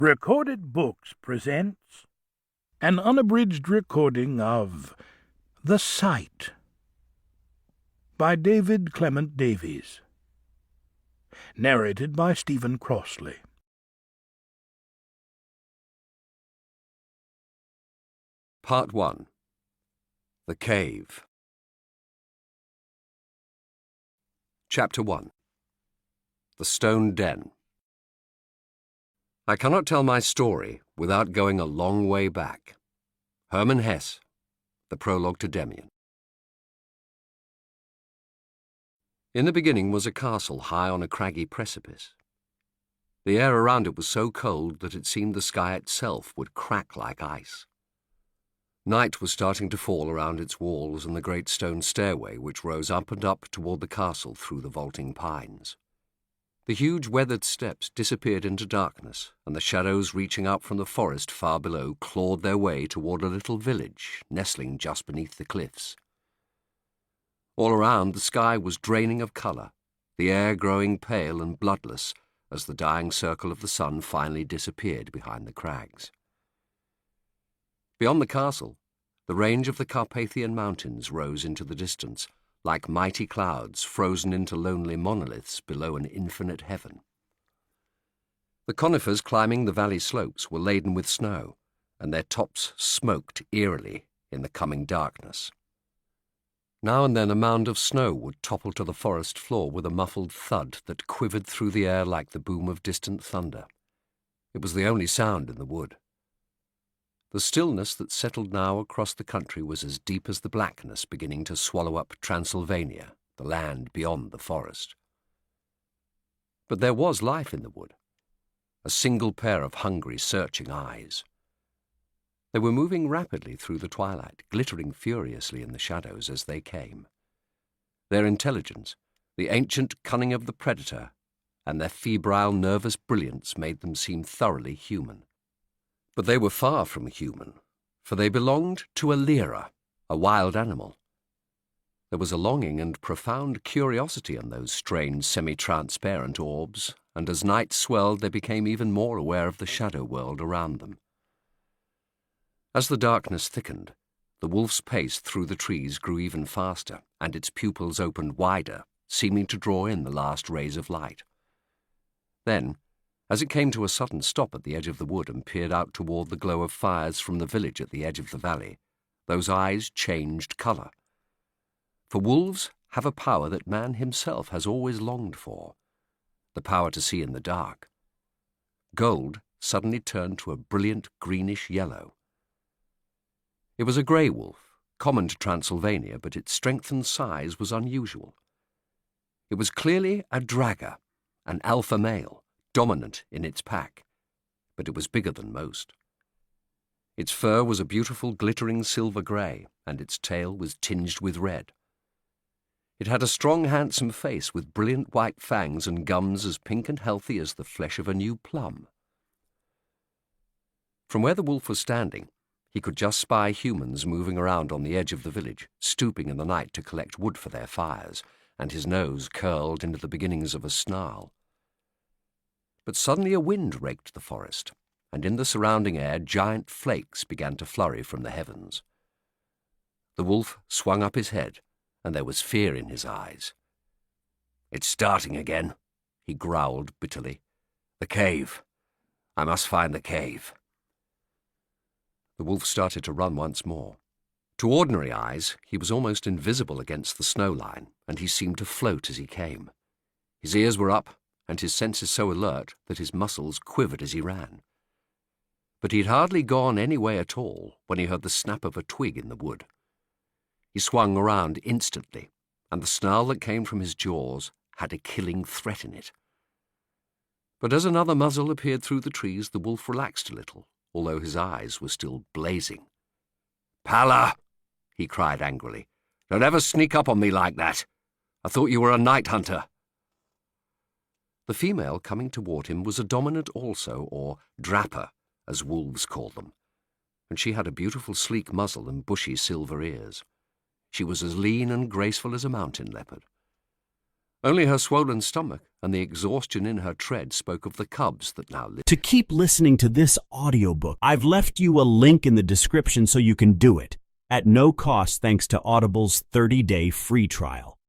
Recorded Books presents an unabridged recording of The Sight by David Clement-Davies, narrated by Stephen Crossley. Part 1. The Cave. Chapter 1. The Stone Den. I cannot tell my story without going a long way back. Hermann Hesse, the prologue to Demian. In the beginning was a castle high on a craggy precipice. The air around it was so cold that it seemed the sky itself would crack like ice. Night was starting to fall around its walls and the great stone stairway which rose up and up toward the castle through the vaulting pines. The huge weathered steps disappeared into darkness, and the shadows reaching out from the forest far below clawed their way toward a little village nestling just beneath the cliffs. All around the sky was draining of colour, the air growing pale and bloodless as the dying circle of the sun finally disappeared behind the crags. Beyond the castle, the range of the Carpathian Mountains rose into the distance, like mighty clouds frozen into lonely monoliths below an infinite heaven. The conifers climbing the valley slopes were laden with snow, and their tops smoked eerily in the coming darkness. Now and then a mound of snow would topple to the forest floor with a muffled thud that quivered through the air like the boom of distant thunder. It was the only sound in the wood. The stillness that settled now across the country was as deep as the blackness beginning to swallow up Transylvania, the land beyond the forest. But there was life in the wood, a single pair of hungry, searching eyes. They were moving rapidly through the twilight, glittering furiously in the shadows as they came. Their intelligence, the ancient cunning of the predator, and their febrile, nervous brilliance made them seem thoroughly human. But they were far from human, for they belonged to a lyra, a wild animal. There was a longing and profound curiosity in those strange semi-transparent orbs, and as night swelled they became even more aware of the shadow world around them. As the darkness thickened, the wolf's pace through the trees grew even faster, and its pupils opened wider, seeming to draw in the last rays of light. Then, as it came to a sudden stop at the edge of the wood and peered out toward the glow of fires from the village at the edge of the valley, those eyes changed colour. For wolves have a power that man himself has always longed for, the power to see in the dark. Gold suddenly turned to a brilliant greenish yellow. It was a grey wolf, common to Transylvania, but its strength and size was unusual. It was clearly a dragger, an alpha male, dominant in its pack, but it was bigger than most. Its fur was a beautiful glittering silver grey, and its tail was tinged with red. It had a strong, handsome face with brilliant white fangs and gums as pink and healthy as the flesh of a new plum. From where the wolf was standing, he could just spy humans moving around on the edge of the village, stooping in the night to collect wood for their fires, and his nose curled into the beginnings of a snarl. But suddenly a wind raked the forest, and in the surrounding air giant flakes began to flurry from the heavens. The wolf swung up his head, and there was fear in his eyes. "It's starting again," he growled bitterly. "The cave. I must find the cave." The wolf started to run once more. To ordinary eyes, he was almost invisible against the snow line, and he seemed to float as he came. His ears were up, and his senses so alert that his muscles quivered as he ran. But he had hardly gone any way at all when he heard the snap of a twig in the wood. He swung around instantly, and the snarl that came from his jaws had a killing threat in it. But as another muzzle appeared through the trees, the wolf relaxed a little, although his eyes were still blazing. "Palla!" he cried angrily. "Don't ever sneak up on me like that. I thought you were a night hunter." The female coming toward him was a dominant also, or drapper, as wolves call them, and she had a beautiful sleek muzzle and bushy silver ears. She was as lean and graceful as a mountain leopard. Only her swollen stomach and the exhaustion in her tread spoke of the cubs that now lived. To keep listening to this audiobook, I've left you a link in the description so you can do it, at no cost thanks to Audible's 30-day free trial.